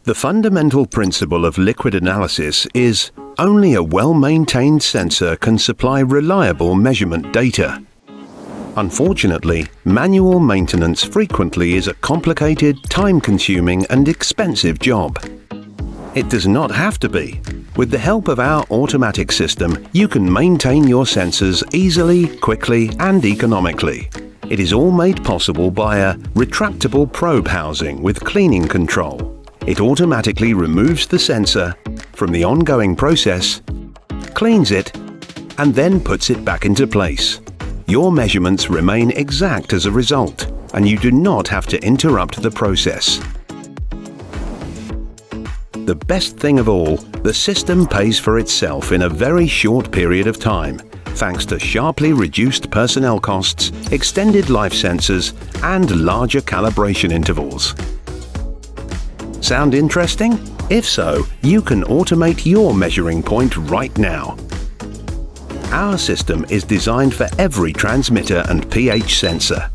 The fundamental principle of liquid analysis is only a well-maintained sensor can supply reliable measurement data. Unfortunately, manual maintenance frequently is a complicated, time-consuming and expensive job. It does not have to be. With the help of our automatic system, you can maintain your sensors easily, quickly and economically. It is all made possible by a retractable probe housing with cleaning control. It automatically removes the sensor from the ongoing process, cleans it, and then puts it back into place. Your measurements remain exact as a result, and you do not have to interrupt the process. The best thing of all, the system pays for itself in a very short period of time, thanks to sharply reduced personnel costs, extended life sensors, and larger calibration intervals. Sound interesting? If so, you can automate your measuring point right now. Our system is designed for every transmitter and pH sensor.